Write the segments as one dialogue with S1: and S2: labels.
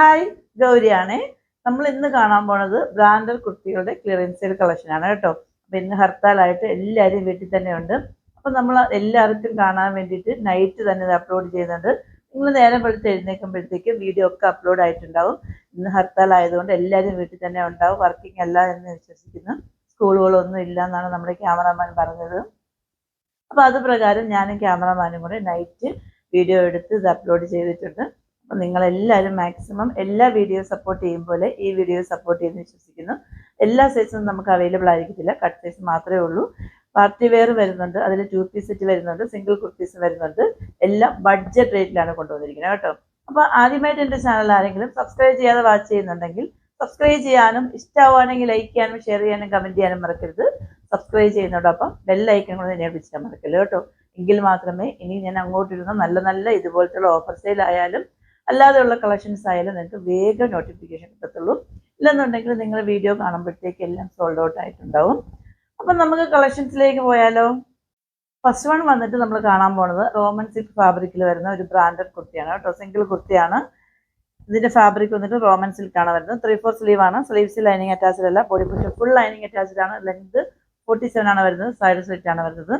S1: Hi, ഗൗരിയാണേ. നമ്മൾ ഇന്ന് കാണാൻ പോണത് ബ്രാൻഡഡ് കുർത്തികളുടെ ക്ലിയറൻസ് സെയിൽ കളക്ഷനാണ് കേട്ടോ. അപ്പം ഇന്ന് ഹർത്താലായിട്ട് എല്ലാവരും വീട്ടിൽ തന്നെ ഉണ്ട്. അപ്പം നമ്മൾ എല്ലാവർക്കും കാണാൻ വേണ്ടിയിട്ട് നൈറ്റ് തന്നെ ഇത് അപ്ലോഡ് ചെയ്യുന്നുണ്ട്. നിങ്ങൾ നേരം വെളുത്ത് എഴുന്നേൽക്കുമ്പോഴത്തേക്കും വീഡിയോ ഒക്കെ അപ്ലോഡ് ആയിട്ടുണ്ടാവും. ഇന്ന് ഹർത്താൽ ആയതുകൊണ്ട് എല്ലാവരും വീട്ടിൽ തന്നെ ഉണ്ടാവും. വർക്കിംഗ് അല്ല എന്ന് വിശ്വസിക്കുന്നു. സ്കൂളുകളൊന്നും ഇല്ല എന്നാണ് നമ്മുടെ ക്യാമറാമാൻ പറഞ്ഞത്. അപ്പോൾ അത് പ്രകാരം ഞാനും ക്യാമറമാനും കൂടെ നൈറ്റ് വീഡിയോ എടുത്ത് ഇത് അപ്ലോഡ് ചെയ്തിട്ടുണ്ട്. അപ്പം നിങ്ങളെല്ലാവരും മാക്സിമം എല്ലാ വീഡിയോ സപ്പോർട്ട് ചെയ്യും പോലെ ഈ വീഡിയോ സപ്പോർട്ട് ചെയ്യുമെന്ന് വിശ്വസിക്കുന്നു. എല്ലാ സൈസും നമുക്ക് അവൈലബിൾ ആയിരിക്കത്തില്ല, കട്ട് സൈസ് മാത്രമേ ഉള്ളൂ. പാർട്ടി വെയർ വരുന്നുണ്ട്, അതിൽ 2 പീസ് സെറ്റ് വരുന്നുണ്ട്, സിംഗിൾ കുർത്തീസ് വരുന്നുണ്ട്. എല്ലാം ബഡ്ജറ്റ് റേറ്റിലാണ് കൊണ്ടുവന്നിരിക്കുന്നത് കേട്ടോ. അപ്പോൾ ആദ്യമായിട്ട് എൻ്റെ ചാനൽ ആരെങ്കിലും സബ്സ്ക്രൈബ് ചെയ്യാതെ വാച്ച് ചെയ്യുന്നുണ്ടെങ്കിൽ സബ്സ്ക്രൈബ് ചെയ്യാനും, ഇഷ്ടമാവുകയാണെങ്കിൽ ലൈക്ക് ചെയ്യാനും, ഷെയർ ചെയ്യാനും, കമൻറ്റ് ചെയ്യാനും മറക്കരുത്. സബ്സ്ക്രൈബ് ചെയ്യുന്നതോടൊപ്പം ബെല്ലൈക്കൺ കൂടെ എന്നെ വിളിച്ചാൽ മറക്കല്ലോ കേട്ടോ. എങ്കിൽ മാത്രമേ ഇനി ഞാൻ അങ്ങോട്ടിരുന്ന നല്ല നല്ല ഇതുപോലത്തുള്ള ഓഫർ സെയിൽ ആയാലും അല്ലാതെയുള്ള കളക്ഷൻസ് ആയാലും നിങ്ങൾക്ക് വേഗം നോട്ടിഫിക്കേഷൻ കിട്ടത്തുള്ളൂ. ഇല്ലെന്നുണ്ടെങ്കിൽ നിങ്ങൾ വീഡിയോ കാണുമ്പോഴത്തേക്ക് എല്ലാം സോൾഡ് ഔട്ട് ആയിട്ടുണ്ടാവും. അപ്പം നമുക്ക് കളക്ഷൻസിലേക്ക് പോയാലോ. ഫസ്റ്റ് വൺ വന്നിട്ട് നമ്മൾ കാണാൻ പോണത് റോമൻ സിൽക്ക് ഫാബ്രിക്കിൽ വരുന്ന ഒരു ബ്രാൻഡഡ് കുർത്തിയാണ് കേട്ടോ. സിംഗിൾ കുർത്തിയാണ്. ഇതിന്റെ ഫാബ്രിക് വന്നിട്ട് റോമൻ സിൽക്ക് ആണ് വരുന്നത്. 3/4 സ്ലീവ് ആണ്. സ്ലീവ്സ് ലൈനിങ് അറ്റാച്ച്ഡ് അല്ല, body portion full lining attached ആണ്. ലെങ്ത് 47 ആണ് വരുന്നത്. സൈഡ് സ്ലിറ്റ് ആണ് വരുന്നത്.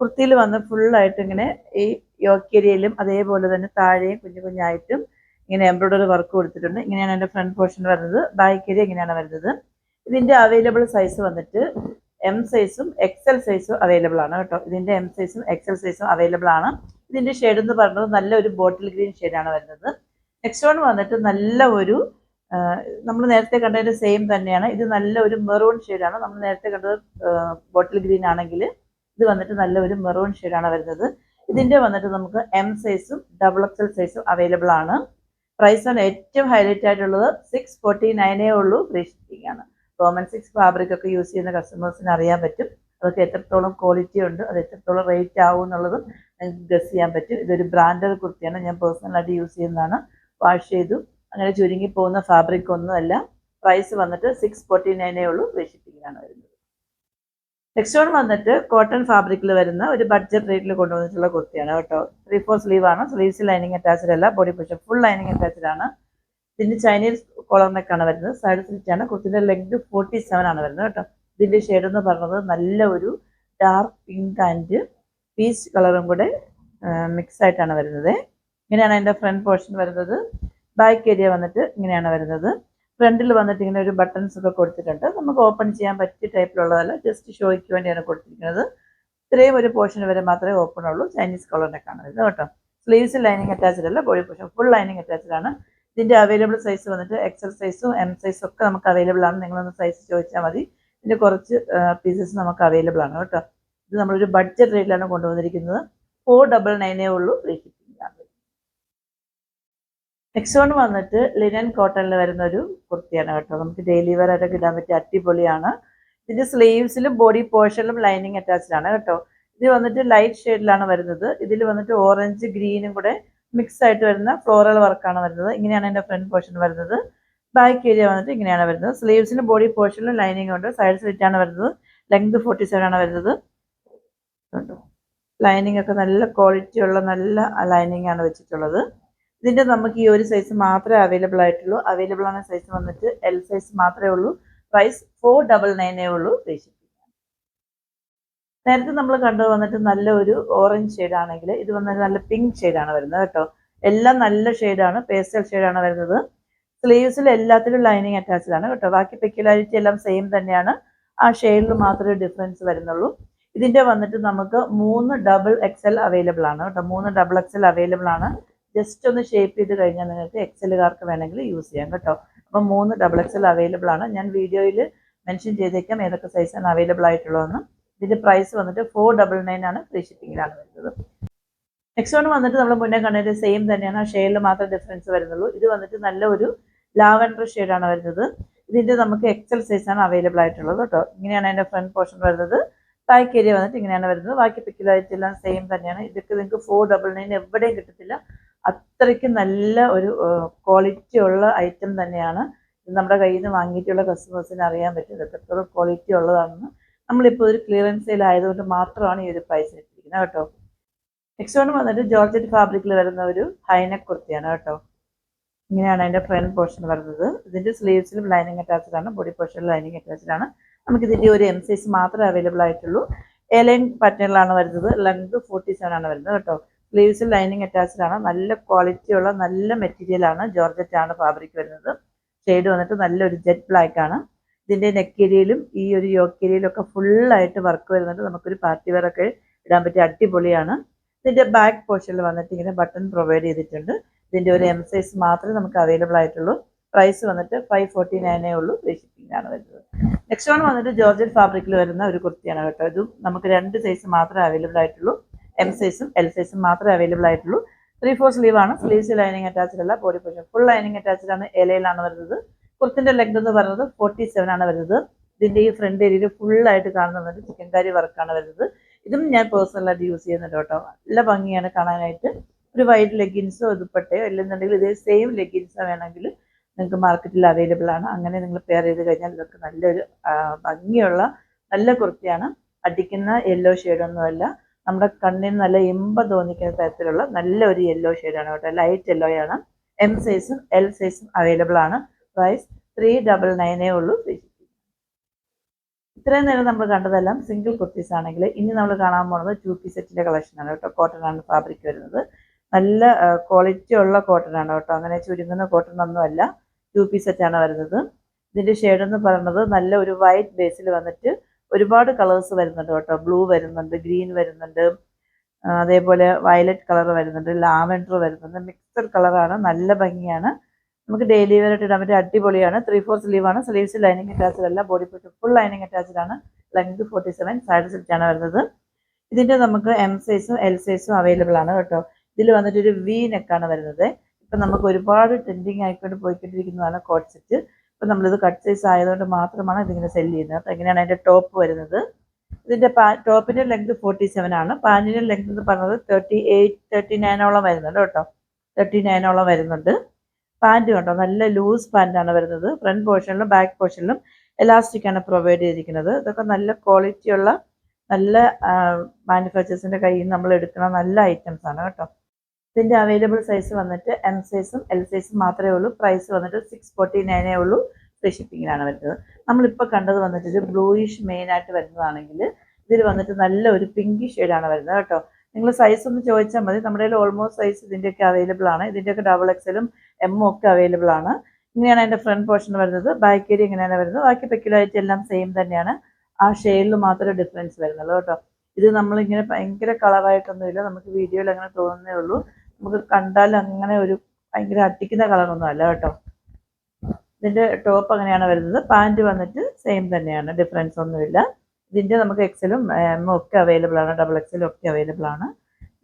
S1: കുർത്തിയിൽ വന്ന് ഫുള്ളായിട്ട് ഇങ്ങനെ ഈ യോക്കേരിയയിലും അതേപോലെ തന്നെ താഴെയും കുഞ്ഞു കുഞ്ഞായിട്ടും ഇങ്ങനെ എംബ്രോയ്ഡറി വർക്ക് കൊടുത്തിട്ടുണ്ട്. ഇങ്ങനെയാണ് എൻ്റെ ഫ്രണ്ട് പോർഷൻ വരുന്നത്. ബാക്ക് ഏരിയ ഇങ്ങനെയാണ് വരുന്നത്. ഇതിൻ്റെ അവൈലബിൾ സൈസ് വന്നിട്ട് എം സൈസും എക്സൽ സൈസും അവൈലബിൾ ആണ് കേട്ടോ. ഇതിൻ്റെ എം സൈസും എക്സൽ സൈസും അവൈലബിൾ ആണ്. ഇതിൻ്റെ ഷെയ്ഡ് എന്ന് പറയുന്നത് നല്ലൊരു ബോട്ടിൽ ഗ്രീൻ ഷെയ്ഡാണ് വരുന്നത്. നെക്സ്റ്റ് വൺ വന്നിട്ട് നല്ല ഒരു നമ്മൾ നേരത്തെ കണ്ടതിൻ്റെ സെയിം തന്നെയാണ്. ഇത് നല്ല ഒരു മെറൂൺ ഷെയ്ഡാണ്. നമ്മൾ നേരത്തെ കണ്ടത് ബോട്ടിൽ ഗ്രീൻ ആണെങ്കിൽ ഇത് വന്നിട്ട് നല്ല ഒരു മെറൂൺ ഷെയ്ഡാണ് വരുന്നത്. ഇതിൻ്റെ വന്നിട്ട് നമുക്ക് എം സൈസും XXL സൈസും അവൈലബിൾ ആണ്. പ്രൈസ് ആണ് ഏറ്റവും ഹൈലൈറ്റ് ആയിട്ടുള്ളത് 649 ഉള്ളൂ. ഫ്രീ ഷിപ്പിംഗ് ആണ്. റോമൻ സിൽക്ക് ഫാബ്രിക് ഒക്കെ യൂസ് ചെയ്യുന്ന കസ്റ്റമേഴ്സിന് അറിയാൻ പറ്റും അതൊക്കെ എത്രത്തോളം ക്വാളിറ്റി ഉണ്ട്, അത് എത്രത്തോളം റേറ്റ് ആവും എന്നുള്ളതും നിങ്ങൾക്ക് ഗസ് ചെയ്യാൻ പറ്റും. ഇതൊരു ബ്രാൻഡഡ് കുർത്തിയാണ്. ഞാൻ പേഴ്സണലായിട്ട് യൂസ് ചെയ്യുന്നതാണ്. വാഷ് ചെയ്തു അങ്ങനെ ചുരുങ്ങി പോകുന്ന ഫാബ്രിക് ഒന്നുമല്ല. പ്രൈസ് വന്നിട്ട് 649 ഉള്ളൂ. ഫ്രീ ഷിപ്പിംഗ് ആണ് വരുന്നത്. നെക്സ്റ്റ് വൺ വന്നിട്ട് കോട്ടൺ ഫാബ്രിക്കിൽ വരുന്ന ഒരു ബഡ്ജറ്റ് റേറ്റിൽ കൊണ്ടുവന്നിട്ടുള്ള കുർത്തിയാണ് കേട്ടോ. 3/4 സ്ലീവ് ആണ്. സ്ലീവ്സ് ലൈനിങ് അറ്റാച്ച്ഡ് അല്ല, body portion full lining attached ആണ്. ഇതിന്റെ ചൈനീസ് കോളർ നെക്കാണ് വരുന്നത്. സൈഡ് സ്ലിറ്റ് ആണ്. കുർത്തിന്റെ ലെങ്ത് 47 ആണ് വരുന്നത് കേട്ടോ. ഇതിന്റെ ഷെയ്ഡ് എന്ന് പറയുന്നത് നല്ല ഒരു ഡാർക്ക് പിങ്ക് ആൻഡ് പീച്ച് കളറും കൂടെ മിക്സ് ആയിട്ടാണ് വരുന്നത്. ഇങ്ങനെയാണ് അതിന്റെ ഫ്രണ്ട് പോർഷൻ വരുന്നത്. ബാക്ക് ഏരിയ വന്നിട്ട് ഇങ്ങനെയാണ് വരുന്നത്. ഫ്രണ്ടിൽ വന്നിട്ട് ഇങ്ങനെ ഒരു ബട്ടൺസ് ഒക്കെ കൊടുത്തിട്ടുണ്ട്. നമുക്ക് ഓപ്പൺ ചെയ്യാൻ പറ്റിയ ടൈപ്പിലുള്ളതല്ല, ജസ്റ്റ് ഷോയ്ക്ക് വേണ്ടിയാണ് കൊടുത്തിരിക്കുന്നത്. ഇത്രയും ഒരു പോർഷൻ വരെ മാത്രമേ ഓപ്പൺ ഉള്ളൂ. ചൈനീസ് കളറിനൊക്കെയാണ് വരുന്നത് കേട്ടോ. സ്ലീവ്സ് ലൈനിങ് അറ്റാച്ച്ഡ് അല്ല, body portion full lining attached ആണ്. ഇതിന്റെ അവൈലബിൾ സൈസ് വന്നിട്ട് എക്സൽ സൈസും എം സൈസും ഒക്കെ നമുക്ക് അവൈലബിൾ ആണ്. നിങ്ങളൊന്ന് സൈസ് ചോദിച്ചാൽ മതി. ഇതിന്റെ കുറച്ച് പീസസ് നമുക്ക് അവൈലബിൾ ആണ് കേട്ടോ. ഇത് നമ്മളൊരു ബഡ്ജറ്റ് റേറ്റിലാണ് കൊണ്ടുവന്നിരിക്കുന്നത്. 499 ഉള്ളൂ. ഫ്രീ ഷിപ്പിംഗ് ആണ്. നെക്സ്റ്റ് വൺ വന്നിട്ട് ലിനൻ കോട്ടണിൽ വരുന്ന ഒരു കുർത്തിയാണ് കേട്ടോ. നമുക്ക് ഡെയിലി വെയർ ആയിട്ടൊക്കെ ഇടാൻ പറ്റിയ അടിപൊളിയാണ്. ഇതിന്റെ സ്ലീവ്സിലും ബോഡി പോർഷനിലും ലൈനിങ് അറ്റാച്ച്ഡ് ആണ് കേട്ടോ. ഇത് വന്നിട്ട് ലൈറ്റ് ഷെയ്ഡിലാണ് വരുന്നത്. ഇതിൽ വന്നിട്ട് ഓറഞ്ച് ഗ്രീനും കൂടെ മിക്സ് ആയിട്ട് വരുന്ന ഫ്ലോറൽ വർക്കാണ് വരുന്നത്. ഇങ്ങനെയാണ് എൻ്റെ ഫ്രണ്ട് പോർഷൻ വരുന്നത്. ബാക്ക് ഏരിയ വന്നിട്ട് ഇങ്ങനെയാണ് വരുന്നത്. സ്ലീവ്സിലും ബോഡി പോർഷനിലും ലൈനിങ് ഉണ്ട്. സൈഡ് സ്ലിറ്റ് ആണ് വരുന്നത്. ലെങ്ത് 47 ആണ് വരുന്നത്. ലൈനിങ് ഒക്കെ നല്ല ക്വാളിറ്റി ഉള്ള നല്ല ലൈനിങ് ആണ് വെച്ചിട്ടുള്ളത്. ഇതിന്റെ നമുക്ക് ഈ ഒരു സൈസ് മാത്രമേ അവൈലബിൾ ആയിട്ടുള്ളൂ. അവൈലബിൾ ആയ സൈസ് വന്നിട്ട് എൽ സൈസ് മാത്രമേ ഉള്ളൂ. പ്രൈസ് 499 ഉള്ളൂ. Free shipping. നേരത്തെ നമ്മൾ കണ്ടത് വന്നിട്ട് നല്ല ഒരു ഓറഞ്ച് ഷെയ്ഡ് ആണെങ്കിൽ ഇത് വന്നിട്ട് നല്ല പിങ്ക് ഷെയ്ഡാണ് വരുന്നത് കേട്ടോ. എല്ലാം നല്ല ഷെയ്ഡാണ്, പേസ്റ്റൽ ഷെയ്ഡാണ് വരുന്നത്. സ്ലീവ്സിൽ എല്ലാത്തിലും ലൈനിങ് അറ്റാച്ച്ഡ് ആണ് കേട്ടോ. ബാക്കി പെക്യുലാരിറ്റി എല്ലാം സെയിം തന്നെയാണ്. ആ ഷെയ്ഡിൽ മാത്രമേ ഡിഫറൻസ് വരുന്നുള്ളൂ. ഇതിന്റെ വന്നിട്ട് നമുക്ക് 3 XXL അവൈലബിൾ ആണ് കേട്ടോ. 3 XXL അവൈലബിൾ ആണ്. ജസ്റ്റ് ഒന്ന് ഷേപ്പ് ചെയ്ത് കഴിഞ്ഞാൽ നിങ്ങൾക്ക് എക്സലുകാർക്ക് വേണമെങ്കിൽ യൂസ് ചെയ്യാം കേട്ടോ. അപ്പം 3 XXL അവൈലബിൾ ആണ്. ഞാൻ വീഡിയോയിൽ മെൻഷൻ ചെയ്തേക്കാം ഏതൊക്കെ സൈസാണ് അവൈലബിൾ ആയിട്ടുള്ളതെന്ന്. ഇതിന്റെ പ്രൈസ് വന്നിട്ട് 499 ആണ്. ഫ്രീ ഷിപ്പിംഗിലാണ് വരുന്നത്. നെക്സ്റ്റ് വൺ വന്നിട്ട് നമ്മൾ മുന്നേ കണ്ടതിന്റെ സെയിം തന്നെയാണ്. ആ ഷെയ്ഡിൽ മാത്രമേ ഡിഫറൻസ് വരുന്നുള്ളൂ. ഇത് വന്നിട്ട് നല്ല ഒരു ലാവൻഡർ ഷെയ്ഡാണ് വരുന്നത്. ഇതിന്റെ നമുക്ക് എക്സൽ സൈസാണ് അവൈലബിൾ ആയിട്ടുള്ളത് കേട്ടോ. ഇങ്ങനെയാണ് അതിന്റെ ഫ്രണ്ട് പോർഷൻ വരുന്നത്. ബാക്ക് ഏരിയ വന്നിട്ട് ഇങ്ങനെയാണ് വരുന്നത്. ബാക്കി പിക്ചറായിട്ട് എല്ലാം സെയിം തന്നെയാണ്. ഇതൊക്കെ നിങ്ങൾക്ക് 499 എവിടെയും കിട്ടത്തില്ല. അത്രയ്ക്ക് നല്ല ഒരു ക്വാളിറ്റി ഉള്ള ഐറ്റം തന്നെയാണ്. ഇത് നമ്മുടെ കയ്യിൽ നിന്ന് വാങ്ങിയിട്ടുള്ള കസ്റ്റമേഴ്സിന് അറിയാൻ പറ്റും എത്രത്തോളം ക്വാളിറ്റി ഉള്ളതാണെന്ന്. നമ്മളിപ്പോൾ ഒരു ക്ലിയറൻസ് സെയിൽ ആയതുകൊണ്ട് മാത്രമാണ് ഈ ഒരു പ്രൈസ് ഇട്ടിരിക്കുന്നത് കേട്ടോ. നെക്സ്റ്റ് വൺ വന്നിട്ട് ജോർജറ്റ് ഫാബ്രിക്കിൽ വരുന്ന ഒരു ഹൈനെക്ക് കുർത്തിയാണ് കേട്ടോ. ഇങ്ങനെയാണ് അതിൻ്റെ ഫ്രണ്ട് പോർഷൻ വരുന്നത്. ഇതിൻ്റെ സ്ലീവ്സിലും ലൈനിങ് അറ്റാച്ച്ഡ് ആണ്, ബോഡി പോർഷനിൽ ലൈനിങ് അറ്റാച്ച്ഡ് ആണ്. നമുക്ക് ഇതിൻ്റെ ഒരു എം സൈസ് മാത്രമേ അവൈലബിൾ ആയിട്ടുള്ളൂ. എ ലൈൻ പാറ്റേണിലാണ് വരുന്നത്. ലെങ്ത് 47 ആണ് വരുന്നത് കേട്ടോ. സ്ലീവ്സിൽ ലൈനിങ് അറ്റാച്ച്ഡ് ആണ്. നല്ല ക്വാളിറ്റിയുള്ള നല്ല മെറ്റീരിയലാണ്. ജോർജറ്റ് ആണ് ഫാബ്രിക് വരുന്നത്. ഷെയ്ഡ് വന്നിട്ട് നല്ലൊരു ജെറ്റ് ബ്ലാക്ക് ആണ്. ഇതിൻ്റെ നെക്ക് ഏരിയയിലും ഈ ഒരു യോക്ക് ഏരിയയിലും ഒക്കെ ഫുള്ളായിട്ട് വർക്ക് വരുന്നുണ്ട്. നമുക്കൊരു പാർട്ടി വെയർ ഒക്കെ ഇടാൻ പറ്റിയ അടിപൊളിയാണ്. ഇതിൻ്റെ ബാക്ക് പോർഷനിൽ വന്നിട്ട് ഇങ്ങനെ ബട്ടൺ പ്രൊവൈഡ് ചെയ്തിട്ടുണ്ട്. ഇതിൻ്റെ ഒരു എം സൈസ് മാത്രമേ നമുക്ക് അവൈലബിൾ ആയിട്ടുള്ളൂ. പ്രൈസ് വന്നിട്ട് 549 ഉള്ളൂ. ഫ്രീ ഷിപ്പിംഗ് ആണ് വരുന്നത്. നെക്സ്റ്റ് വൺ വന്നിട്ട് ജോർജറ്റ് ഫാബ്രിക്കിൽ വരുന്ന ഒരു കുർത്തിയാണ് കേട്ടോ. ഇതും നമുക്ക് 2 സൈസ് മാത്രമേ അവൈലബിൾ ആയിട്ടുള്ളൂ. എം സൈസും എൽ സൈസും മാത്രമേ അവൈലബിൾ ആയിട്ടുള്ളൂ. 3/4 സ്ലീവ് ആണ്. സ്ലീവ്സ് ലൈനിങ് അറ്റാച്ച്ഡ് അല്ല. Body portion full lining attached ആണ്. എലയിലാണ് വരുന്നത്. കുർത്തിന്റെ ലെങ്ത് എന്ന് പറയുന്നത് 47 ആണ് വരുന്നത്. ഇതിന്റെ ഈ ഫ്രണ്ട് ഏരിയയിൽ ഫുള്ളായിട്ട് കാണുന്നത് ചിക്കൻ കാരി വർക്കാണ് വരുന്നത്. ഇതും ഞാൻ പേഴ്സണലായിട്ട് യൂസ് ചെയ്യുന്നുണ്ട് കേട്ടോ. നല്ല ഭംഗിയാണ് കാണാനായിട്ട്. ഒരു വൈറ്റ് ലെഗിൻസോ ദുപ്പട്ടയോ ഇല്ലെന്നുണ്ടെങ്കിൽ ഇതേ സെയിം ലെഗിൻസോ വേണമെങ്കിൽ നിങ്ങൾക്ക് മാർക്കറ്റിൽ അവൈലബിൾ ആണ്. അങ്ങനെ നിങ്ങൾ പെയർ ചെയ്ത് കഴിഞ്ഞാൽ ഇതൊക്കെ നല്ലൊരു ഭംഗിയുള്ള നല്ല കുർത്തിയാണ്. അടിക്കുന്ന യെല്ലോ ഷെയ്ഡൊന്നുമല്ല. നമ്മുടെ കണ്ണിന് നല്ല ഇമ്പം തോന്നിക്കുന്ന തരത്തിലുള്ള നല്ലൊരു യെല്ലോ ഷെയ്ഡാണ് കേട്ടോ. ലൈറ്റ് യെല്ലോ ആണ്. എം സൈസും എൽ സൈസും അവൈലബിൾ ആണ്. പ്രൈസ് 399 ഉള്ളൂ. ഇത്രയും നേരം നമ്മൾ കണ്ടതെല്ലാം സിംഗിൾ കുർത്തീസ് ആണെങ്കിൽ ഇനി നമ്മൾ കാണാൻ പോകുന്നത് 2 പീസ് സെറ്റിൻ്റെ കളക്ഷനാണ് കേട്ടോ. കോട്ടൺ ആണ് ഫാബ്രിക് വരുന്നത്. നല്ല ക്വാളിറ്റി ഉള്ള കോട്ടൺ ആണ് കേട്ടോ. അങ്ങനെ ചുരുങ്ങുന്ന കോട്ടൺ ഒന്നുമല്ല. 2 പീസ് സെറ്റാണ് വരുന്നത്. ഇതിൻ്റെ ഷെയ്ഡ് എന്ന് പറയുന്നത് നല്ല ഒരു വൈറ്റ് ബേസിൽ വന്നിട്ട് ഒരുപാട് കളേഴ്സ് വരുന്നുണ്ട് കേട്ടോ. ബ്ലൂ വരുന്നുണ്ട്, ഗ്രീൻ വരുന്നുണ്ട്, അതേപോലെ വയലറ്റ് കളർ വരുന്നുണ്ട്, ലാവൻഡർ വരുന്നുണ്ട്. മിക്സഡ് കളറാണ്. നല്ല ഭംഗിയാണ്. നമുക്ക് ഡെയിലി വെയർ ആയിട്ട് ഇടാൻ പറ്റിയ അടിപൊളിയാണ്. 3/4 സ്ലീവ് ആണ്. സ്ലീവ്സ് ലൈനിങ് അറ്റാച്ച്ഡ് അല്ല. ബോഡി ഫുൾ ലൈനിങ് അറ്റാച്ച്ഡ് ആണ്. ലെങ്ത് 47. സൈഡ് സ്ലിറ്റ് ആണ് വരുന്നത്. ഇതിൻ്റെ നമുക്ക് എം സൈസും എൽ സൈസും അവൈലബിൾ ആണ് കേട്ടോ. ഇതിൽ വന്നിട്ട് ഒരു വി നെക്കാണ് വരുന്നത്. ഇപ്പം നമുക്ക് ഒരുപാട് ട്രെൻഡിങ് ആയിക്കൊണ്ട് പോയിക്കൊണ്ടിരിക്കുന്നതാണ് കോട്ട് സെറ്റ്. ഇപ്പം നമ്മളിത് കട്ട് സൈസ് ആയതുകൊണ്ട് മാത്രമാണ് ഇതിങ്ങനെ സെല് ചെയ്യുന്നത്. അപ്പം എങ്ങനെയാണ് അതിൻ്റെ ടോപ്പ് വരുന്നത്? ഇതിൻ്റെ ടോപ്പിൻ്റെ ലെങ്ത് 47 ആണ്. പാൻറ്റിൻ്റെ ലെങ്ത് എന്ന് പറഞ്ഞത് 39 വരുന്നുണ്ട് കേട്ടോ. 39 വരുന്നുണ്ട്. പാൻറ്റ് കണ്ടോ, നല്ല ലൂസ് പാൻറ്റാണ് വരുന്നത്. ഫ്രണ്ട് പോർഷനിലും ബാക്ക് പോർഷനിലും എലാസ്റ്റിക് ആണ് പ്രൊവൈഡ് ചെയ്തിരിക്കുന്നത്. ഇതൊക്കെ നല്ല ക്വാളിറ്റിയുള്ള നല്ല മാനുഫാക്ചേഴ്സിൻ്റെ കയ്യിൽ നിന്ന് നമ്മൾ എടുക്കുന്ന നല്ല ഐറ്റംസ് ആണ് കേട്ടോ. ഇതിൻ്റെ അവൈലബിൾ സൈസ് വന്നിട്ട് എം സൈസും എൽ സൈസും മാത്രമേ ഉള്ളൂ. പ്രൈസ് വന്നിട്ട് 649 ഉള്ളൂ. ഫ്രീ ഷിപ്പിങ്ങിലാണ് വരുന്നത്. നമ്മളിപ്പോൾ കണ്ടത് വന്നിട്ട് ഒരു ബ്ലൂയിഷ് മെയിനായിട്ട് വരുന്നതാണെങ്കിൽ ഇതിൽ വന്നിട്ട് നല്ല ഒരു പിങ്കി ഷെയ്ഡാണ് വരുന്നത് കേട്ടോ. നിങ്ങൾ സൈസ് ഒന്ന് ചോദിച്ചാൽ മതി. നമ്മുടെ കയ്യിൽ ഓൾമോസ്റ്റ് സൈസ് ഇതിൻ്റെയൊക്കെ അവൈലബിൾ ആണ്. ഇതിൻ്റെയൊക്കെ ഡബിൾ എക്സലും എമ്മും ഒക്കെ അവൈലബിൾ ആണ്. ഇങ്ങനെയാണ് അതിൻ്റെ ഫ്രണ്ട് പോർഷൻ വരുന്നത്. ബാക്ക് ഏരിയ ഇങ്ങനെയാണ് വരുന്നത്. ബാക്കി പെക്യുലാരിറ്റി എല്ലാം സെയിം തന്നെയാണ്. ആ ഷെയ്ഡിൽ മാത്രമേ ഡിഫറൻസ് വരുന്നുള്ളൂ കേട്ടോ. ഇത് നമ്മളിങ്ങനെ ഭയങ്കര കളറായിട്ടൊന്നുമില്ല. നമുക്ക് വീഡിയോയിൽ അങ്ങനെ തോന്നുന്നേ ഉള്ളൂ. നമുക്ക് കണ്ടാൽ അങ്ങനെ ഒരു ഭയങ്കര അട്ടിക്കുന്ന കളറൊന്നും അല്ല കേട്ടോ. ഇതിൻ്റെ ടോപ്പ് അങ്ങനെയാണ് വരുന്നത്. പാൻറ്റ് വന്നിട്ട് സെയിം തന്നെയാണ്. ഡിഫറൻസ് ഒന്നുമില്ല. ഇതിൻ്റെ നമുക്ക് എക്സലും എമ്മും ഒക്കെ അവൈലബിൾ ആണ്. ഡബിൾ എക്സലും ഒക്കെ അവൈലബിൾ ആണ്.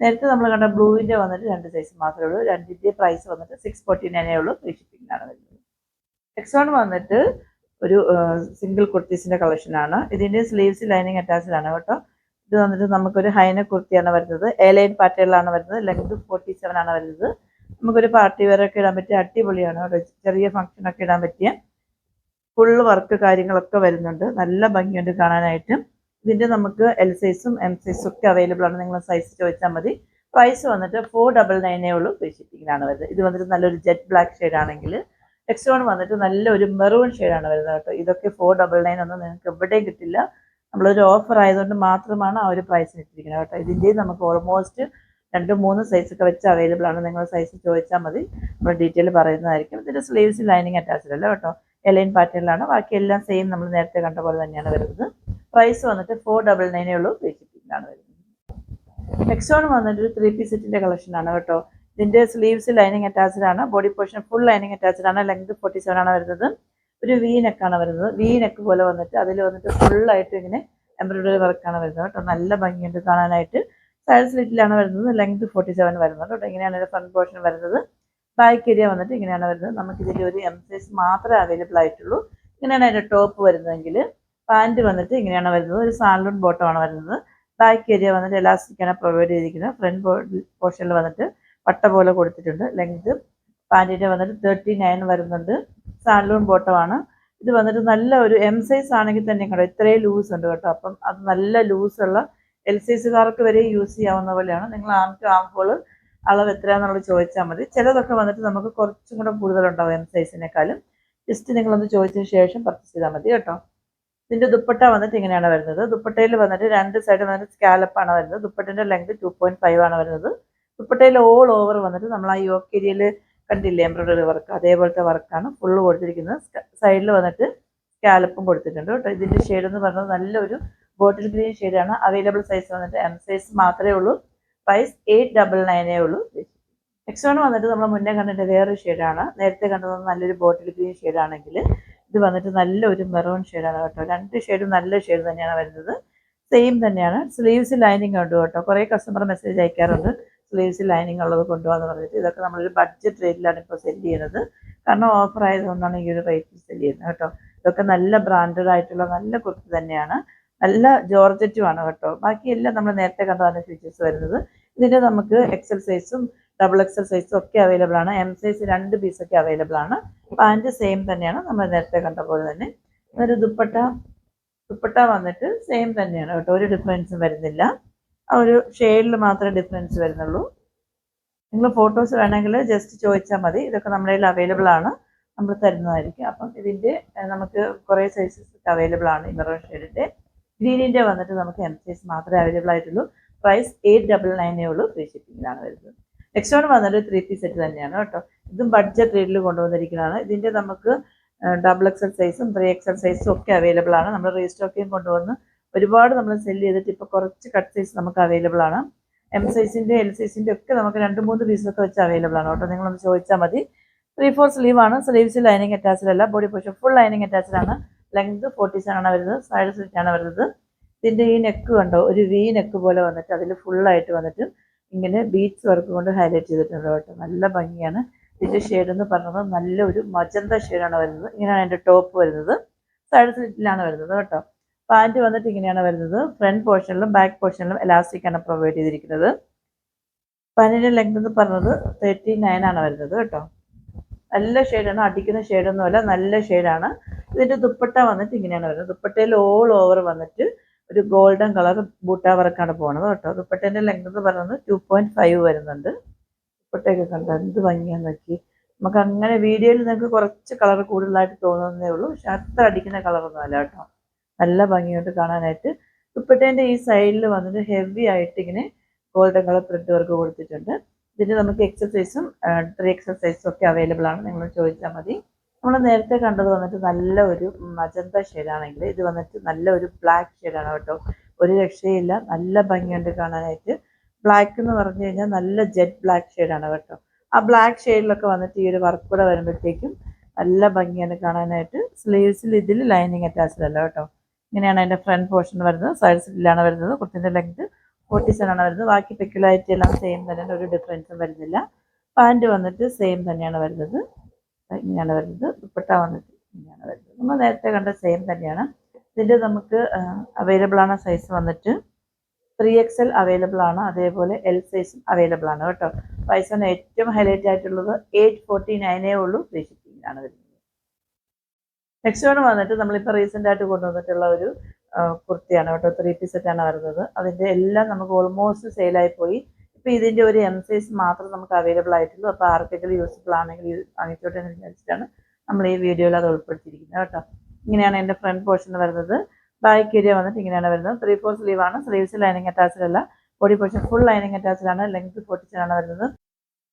S1: നേരത്തെ നമ്മൾ കണ്ട ബ്ലൂവിൻ്റെ വന്നിട്ട് 2 സൈസ് മാത്രമേ ഉള്ളൂ. രണ്ടിൻ്റെ പ്രൈസ് വന്നിട്ട് 649 ഉള്ളൂ. ഫ്രീ ഷിപ്പിംഗിലാണ് വരുന്നത്. നെക്സ്റ്റ് വൺ വന്നിട്ട് ഒരു സിംഗിൾ കുർത്തീസിൻ്റെ കളക്ഷനാണ്. ഇതിൻ്റെ സ്ലീവ്സ് ലൈനിങ് അറ്റാച്ച്ഡ് ആണ് കേട്ടോ. ഇത് വന്നിട്ട് നമുക്കൊരു ഹൈന കുർത്തിയാണ് വരുന്നത്. എ ലൈൻ പാറ്റേണിലാണ് വരുന്നത്. ലെങ്ത് 47 ആണ് വരുന്നത്. നമുക്കൊരു പാർട്ടി വെയർ ഒക്കെ ഇടാൻ പറ്റിയ അടിപൊളിയാണ് കേട്ടോ. ചെറിയ ഫംഗ്ഷനൊക്കെ ഇടാൻ പറ്റിയ ഫുള്ള് വർക്ക് കാര്യങ്ങളൊക്കെ വരുന്നുണ്ട്. നല്ല ഭംഗിയുണ്ട് കാണാനായിട്ട്. ഇതിൻ്റെ നമുക്ക് എൽ സൈസും എം സൈസും ഒക്കെ അവൈലബിൾ ആണ്. നിങ്ങൾ സൈസ് ചോദിച്ചാൽ മതി. പ്രൈസ് വന്നിട്ട് 499 ഉള്ളൂ. ഫ്രീ ഷിപ്പിങ്ങിലാണ് വരുന്നത്. ഇത് വന്നിട്ട് നല്ലൊരു ജെറ്റ് ബ്ലാക്ക് ഷെയ്ഡ് ആണെങ്കിൽ നെക്സ്റ്റ് വൺ വന്നിട്ട് നല്ലൊരു മെറൂൺ ഷെയ്ഡാണ് വരുന്നത് കേട്ടോ. ഇതൊക്കെ 499 ഒന്നും നിങ്ങൾക്ക് എവിടെയും കിട്ടില്ല. നമ്മളൊരു ഓഫർ ആയതുകൊണ്ട് മാത്രമാണ് ആ ഒരു പ്രൈസിന് ഇട്ടിരിക്കുന്നത് കേട്ടോ. ഇതിൻ്റെയും നമുക്ക് ഓൾമോസ്റ്റ് 2-3 സൈസൊക്കെ വെച്ച് അവൈലബിൾ ആണ്. നിങ്ങൾ സൈസ് ചോദിച്ചാൽ മതി. നമ്മൾ ഡീറ്റെയിൽ പറയുന്നതായിരിക്കും. ഇതിൻ്റെ സ്ലീവ്സ് ലൈനിങ് അറ്റാച്ച്ഡ് അല്ല കേട്ടോ. എലൈൻ പാറ്റേണിലാണ്. ബാക്കി എല്ലാം സെയിം നമ്മൾ നേരത്തെ കണ്ട പോലെ തന്നെയാണ് വരുന്നത്. പ്രൈസ് വന്നിട്ട് 499 ഉള്ളൂ. ഫ്രീ ഷിപ്പിംഗിലാണ് വരുന്നത്. നെക്സ്റ്റ് വൺ വന്നിട്ട് ഒരു 3 പീസ് സെറ്റിൻ്റെ കളക്ഷനാണ് കേട്ടോ. ഇതിൻ്റെ സ്ലീവ്സ് ലൈനിങ് അറ്റാച്ച്ഡ് ആണ്. Body portion full lining attached ആണ്. ലെങ്ത് 47 ആണ് വരുന്നത്. ഒരു വി നെക്കാണ് വരുന്നത്. വി നെക്ക് പോലെ വന്നിട്ട് അതിൽ വന്നിട്ട് ഫുള്ളായിട്ട് ഇങ്ങനെ എംബ്രോയിഡറി വർക്കാണ് വരുന്നത് കേട്ടോ. നല്ല ഭംഗിയുണ്ട് കാണാനായിട്ട്. സൈഡ് സ്ലിറ്റിലാണ് വരുന്നത്. ലെങ്ത് 47 വരുന്നത് കേട്ടോ. ഇങ്ങനെയാണ് ഇതിൻ്റെ ഫ്രണ്ട് പോർഷൻ വരുന്നത്. ബാക്ക് ഏരിയ വന്നിട്ട് ഇങ്ങനെയാണ് വരുന്നത്. നമുക്കിതിൻ്റെ ഒരു എം സൈസ് മാത്രമേ അവൈലബിൾ ആയിട്ടുള്ളൂ. ഇങ്ങനെയാണ് അതിൻ്റെ ടോപ്പ് വരുന്നതെങ്കിൽ പാൻറ്റ് വന്നിട്ട് ഇങ്ങനെയാണ് വരുന്നത്. ഒരു സാൻഡൂൺ ബോട്ടമാണ് വരുന്നത്. ബാക്ക് ഏരിയ വന്നിട്ട് എലാസ്റ്റിക്കാണ് പ്രൊവൈഡ് ചെയ്തിരിക്കുന്നത്. ഫ്രണ്ട് പോർഷനിൽ വന്നിട്ട് പട്ട പോലെ കൊടുത്തിട്ടുണ്ട്. ലെങ്ത് പാൻറ്റിൻ്റെ വന്നിട്ട് 39 വരുന്നുണ്ട്. സാൻഡൂൺ ബോട്ടമാണ്. ഇത് വന്നിട്ട് നല്ല ഒരു എം സൈസ് ആണെങ്കിൽ തന്നെ കേട്ടോ ഇത്രയും ലൂസ് ഉണ്ട് കേട്ടോ. അപ്പം അത് നല്ല ലൂസുള്ള എൽ സൈസുകാർക്ക് വരെ യൂസ് ചെയ്യാവുന്ന പോലെയാണ്. നിങ്ങൾ ആം ടു ആം ഹോൾ അളവ് എത്രയാണെന്നുള്ളത് ചോദിച്ചാൽ മതി. ചിലതൊക്കെ വന്നിട്ട് നമുക്ക് കുറച്ചും കൂടെ കൂടുതലുണ്ടാവും എം സൈസിനേക്കാളും. ജസ്റ്റ് നിങ്ങളൊന്ന് ചോദിച്ചതിന് ശേഷം പർച്ചേസ് ചെയ്താൽ മതി കേട്ടോ. ഇതിൻ്റെ ദുപ്പട്ട വന്നിട്ട് ഇങ്ങനെയാണ് വരുന്നത്. ദുപ്പട്ടയിൽ വന്നിട്ട് രണ്ട് സൈഡ് വന്നിട്ട് സ്കാലപ്പാണ് വരുന്നത്. ദുപ്പട്ടൻ്റെ ലെങ്ത് 2.5 ആണ് വരുന്നത്. ദുപ്പട്ടയിൽ ഓൾ ഓവർ വന്നിട്ട് നമ്മൾ ആ യോക്ക് ഏരിയയിൽ കണ്ടില്ലേ എംബ്രോയിഡറി വർക്ക്, അതേപോലത്തെ വർക്കാണ് ഫുള്ള് കൊടുത്തിരിക്കുന്നത്. സൈഡിൽ വന്നിട്ട് സ്കാലപ്പും കൊടുത്തിട്ടുണ്ട് കേട്ടോ. ഇതിൻ്റെ ഷെയ്ഡ് എന്ന് പറയുന്നത് നല്ലൊരു ബോട്ടിൽ ഗ്രീൻ ഷെയ്ഡാണ്. അവൈലബിൾ സൈസ് വന്നിട്ട് എം സൈസ് മാത്രമേ ഉള്ളൂ. പ്രൈസ് 899 ഉള്ളൂ. നെക്സ്റ്റ് വൺ വന്നിട്ട് നമ്മൾ മുന്നേ കണ്ടിട്ട് വേറൊരു ഷെയ്ഡാണ്. നേരത്തെ കണ്ടത് നല്ലൊരു ബോട്ടിൽ ഗ്രീൻ ഷെയ്ഡാണെങ്കിൽ ഇത് വന്നിട്ട് നല്ലൊരു മെറൂൺ ഷെയ്ഡാണ് കേട്ടോ. രണ്ട് ഷെയ്ഡും നല്ല ഷെയ്ഡ് തന്നെയാണ് വരുന്നത്. സെയിം തന്നെയാണ്. സ്ലീവ്സ് ലൈനിങ് ഉണ്ട് കേട്ടോ. കുറേ കസ്റ്റമർ മെസ്സേജ് അയക്കാറുണ്ട് സ്ലീവ്സ് ലൈനിങ് ഉള്ളത് കൊണ്ടുപോകാന്ന് പറഞ്ഞിട്ട്. ഇതൊക്കെ നമ്മളൊരു ബഡ്ജറ്റ് റേറ്റിലാണ് ഇപ്പോൾ സെല് ചെയ്യുന്നത്. കാരണം ഓഫർ ആയതുകൊണ്ടാണ് ഈ ഒരു റേറ്റിൽ സെല് ചെയ്യുന്നത് കേട്ടോ. ഇതൊക്കെ നല്ല ബ്രാൻഡഡ് ആയിട്ടുള്ള നല്ല കുർത്തി തന്നെയാണ്. നല്ല ജോർജറ്റുമാണ് കേട്ടോ. ബാക്കിയെല്ലാം നമ്മൾ നേരത്തെ കണ്ടതാണ് ഫീച്ചേഴ്സ് വരുന്നത്. ഇതിൻ്റെ നമുക്ക് എക്സൽ സൈസും ഡബിൾ എക്സൽ സൈസും ഒക്കെ അവൈലബിൾ ആണ്. എം സൈസ് 2 പീസൊക്കെ അവൈലബിൾ ആണ്. പാൻറ്റ് സെയിം തന്നെയാണ് നമ്മൾ നേരത്തെ കണ്ട പോലെ തന്നെ. ഒരു ദുപ്പട്ട വന്നിട്ട് സെയിം തന്നെയാണ് കേട്ടോ. ഒരു ഡിഫറൻസും വരുന്നില്ല. ആ ഒരു ഷെയ്ഡിൽ മാത്രമേ ഡിഫറൻസ് വരുന്നുള്ളൂ. നിങ്ങൾ ഫോട്ടോസ് വേണമെങ്കിൽ ജസ്റ്റ് ചോദിച്ചാൽ മതി. ഇതൊക്കെ നമ്മുടെ കയ്യിൽ അവൈലബിൾ ആണ്, നമ്മൾ തരുന്നതായിരിക്കും. അപ്പം ഇതിൻ്റെ നമുക്ക് കുറേ സൈസസ് അവൈലബിൾ ആണ്. ഈ മെറൂൺ ഷെയ്ഡിൻ്റെ. ഗ്രീനിൻ്റെ വന്നിട്ട് നമുക്ക് എം സൈസ് മാത്രമേ അവൈലബിൾ ആയിട്ടുള്ളൂ. പ്രൈസ് 899 ഉള്ളൂ. ഫ്രീ ഷിപ്പിങ്ങിലാണ് വരുന്നത്. നെക്സ്റ്റ് വൺ വന്നിട്ട് 3 പീസ് സെറ്റ് തന്നെയാണ് കേട്ടോ. ഇതും ബഡ്ജറ്റ് റേറ്റിൽ കൊണ്ടുവന്നിരിക്കുന്നതാണ്. ഇതിൻ്റെ നമുക്ക് ഡബിൾ എക്സൽ സൈസും 3 എക്സൽ സൈസും ഒക്കെ അവൈലബിൾ ആണ്. നമ്മൾ റീസ്റ്റോക്കിങ് കൊണ്ടുവന്ന് ഒരുപാട് നമ്മൾ സെല് ചെയ്തിട്ട് ഇപ്പോൾ കുറച്ച് കട്ട് സൈസ് നമുക്ക് അവൈലബിൾ ആണ്. എം സൈസിൻ്റെ എൽ സൈസിൻ്റെ ഒക്കെ നമുക്ക് 2-3 പീസൊക്കെ വെച്ച് അവൈലബിൾ ആണ് കേട്ടോ. നിങ്ങളൊന്ന് ചോദിച്ചാൽ മതി. 3/4 സ്ലീവ് ആണ്. സ്ലീവ്സ് ലൈനിങ് അറ്റാച്ച്ഡ് അല്ല. Body portion full lining attached ആണ്. ലെങ്ത് 47 ആണ് വരുന്നത്. സൈഡ് സ്ലിറ്റ് ആണ് വരുന്നത്. ഇതിൻ്റെ ഈ നെക്ക് കണ്ടോ, ഒരു വി നെക്ക് പോലെ വന്നിട്ട് അതിൽ ഫുള്ളായിട്ട് വന്നിട്ട് ഇങ്ങനെ ബീഡ്സ് വർക്ക് കൊണ്ട് ഹൈലൈറ്റ് ചെയ്തിട്ടുണ്ട് കേട്ടോ. നല്ല ഭംഗിയാണ്. ഇതിൻ്റെ ഷെയ്ഡ് എന്ന് പറയുന്നത് നല്ലൊരു മജന്ത ഷെയ്ഡാണ് വരുന്നത്. ഇങ്ങനെയാണ് എൻ്റെ ടോപ്പ് വരുന്നത്. സൈഡ് സ്ലിറ്റിലാണ് വരുന്നത് കേട്ടോ. പാൻറ്റ് വന്നിട്ട് ഇങ്ങനെയാണ് വരുന്നത്. ഫ്രണ്ട് പോർഷനിലും ബാക്ക് പോർഷനിലും എലാസ്റ്റിക് ആണ് പ്രൊവൈഡ് ചെയ്തിരിക്കുന്നത്. പാൻറ്റിൻ്റെ ലെങ്ത് എന്ന് പറഞ്ഞത് 39 ആണ് വരുന്നത് കേട്ടോ. നല്ല ഷെയ്ഡാണ്. അടിക്കുന്ന ഷെയ്ഡൊന്നുമല്ല, നല്ല ഷെയ്ഡാണ്. ഇതിൻ്റെ ദുപ്പട്ട വന്നിട്ട് ഇങ്ങനെയാണ് വരുന്നത്. ദുപ്പട്ടയിൽ ഓൾ ഓവർ വന്നിട്ട് ഒരു ഗോൾഡൻ കളർ ബൂട്ട വർക്കാണ് പോകുന്നത് കേട്ടോ. ദുപ്പട്ടേൻ്റെ ലെങ്ത് എന്ന് പറയുന്നത് 2.5 വരുന്നുണ്ട്. ദുപ്പട്ടയൊക്കെ കണ്ടോ എന്ത് ഭംഗിയാന്ന് നോക്കി. നമുക്ക് അങ്ങനെ വീഡിയോയിൽ നിങ്ങൾക്ക് കുറച്ച് കളർ കൂടുതലായിട്ട് തോന്നുന്നേ ഉള്ളൂ. പക്ഷെ അത്ര അടിക്കുന്ന കളറൊന്നും അല്ല കേട്ടോ. നല്ല ഭംഗിയുണ്ട് കാണാനായിട്ട്. ദുപ്പട്ടേൻ്റെ ഈ സൈഡിൽ വന്നിട്ട് ഹെവി ആയിട്ട് ഇങ്ങനെ ഗോൾഡൻ കളർ ത്രെഡ് വർക്ക് കൊടുത്തിട്ടുണ്ട്. ഇതിന് നമുക്ക് എക്സൽ സൈസും 3 എക്സൽ സൈസും ഒക്കെ അവൈലബിൾ ആണ്. നിങ്ങൾ ചോദിച്ചാൽ മതി. നമ്മൾ നേരത്തെ കണ്ടത് വന്നിട്ട് നല്ല ഒരു മജന്ത ഷെയ്ഡാണെങ്കിൽ ഇത് വന്നിട്ട് നല്ല ഒരു ബ്ലാക്ക് ഷെയ്ഡാണ് കേട്ടോ. ഒരു രക്ഷയില്ല. നല്ല ഭംഗിയുണ്ട് കാണാനായിട്ട്. ബ്ലാക്ക് എന്ന് പറഞ്ഞു കഴിഞ്ഞാൽ നല്ല ജെറ്റ് ബ്ലാക്ക് ഷെയ്ഡാണ് കേട്ടോ. ആ ബ്ലാക്ക് ഷെയ്ഡിലൊക്കെ വന്നിട്ട് ഈ ഒരു വർക്ക് കൂടെ വരുമ്പോഴത്തേക്കും നല്ല ഭംഗിയാണ് കാണാനായിട്ട്. സ്ലീവ്സിൽ ഇതിൽ ലൈനിങ് അറ്റാച്ച്ഡ് അല്ല കേട്ടോ. ഇങ്ങനെയാണ് അതിൻ്റെ ഫ്രണ്ട് പോർഷൻ വരുന്നത്. സൈഡ് സ്ലിറ്റിലാണ് വരുന്നത്. കുർത്തിൻ്റെ ലെങ്ത് 47 ആണ് വരുന്നത്. ബാക്കി പെക്യുലാരിറ്റി എല്ലാം സെയിം തന്നെയാണ്. ഒരു ഡിഫറൻസും വരുന്നില്ല. പാൻറ്റ് വന്നിട്ട് സെയിം തന്നെയാണ് വരുന്നത്. ഇങ്ങനെയാണ് വരുന്നത്. ദുപ്പട്ട വന്നിട്ട് ഇങ്ങനെയാണ് വരുന്നത്. നമ്മൾ നേരത്തെ കണ്ട സെയിം തന്നെയാണ്. ഇതിൻ്റെ നമുക്ക് അവൈലബിൾ ആണ് സൈസ് വന്നിട്ട് 3 എക്സൽ അവൈലബിൾ ആണ്. അതേപോലെ എൽ സൈസും അവൈലബിൾ ആണ് കേട്ടോ. പ്രൈസാണ് ഏറ്റവും ഹൈലൈറ്റ് ആയിട്ടുള്ളത്. 849 ഉള്ളൂ. ഫ്രീ ഷിപ്പിങ്ങിലാണ് വരുന്നത്. നെക്സ്റ്റ് വൺ വന്നിട്ട് നമ്മളിപ്പോൾ റീസെൻ്റ് ആയിട്ട് കൊണ്ടുവന്നിട്ടുള്ള ഒരു കുർത്തിയാണ് കേട്ടോ. 3 പീസ് സെറ്റാണ് വരുന്നത്. അതിൻ്റെ എല്ലാം നമുക്ക് ഓൾമോസ്റ്റ് സെയിലായി പോയി. ഇപ്പോൾ ഇതിൻ്റെ ഒരു എം സൈസ് മാത്രം നമുക്ക് അവൈലബിൾ ആയിട്ടുള്ളൂ. അപ്പോൾ ആർക്കെങ്കിലും യൂസ്ഫുൾ ആണെങ്കിൽ വാങ്ങിച്ചോട്ടെ എന്ന് വിചാരിച്ചിട്ടാണ് നമ്മൾ ഈ വീഡിയോയിൽ അത് ഉൾപ്പെടുത്തിയിരിക്കുന്നത് കേട്ടോ. ഇങ്ങനെയാണ് എൻ്റെ ഫ്രണ്ട് പോർഷൻ വരുന്നത്. ബാക്ക് ഏരിയ വന്നിട്ട് ഇങ്ങനെയാണ് വരുന്നത്. 3/4 സ്ലീവ് ആണ്. സ്ലീവ്സ് ലൈനിങ് അറ്റാച്ച്ഡ് അല്ല. Body portion full lining attached ആണ്. ലെങ്ത് 47 ആണ് വരുന്നത്.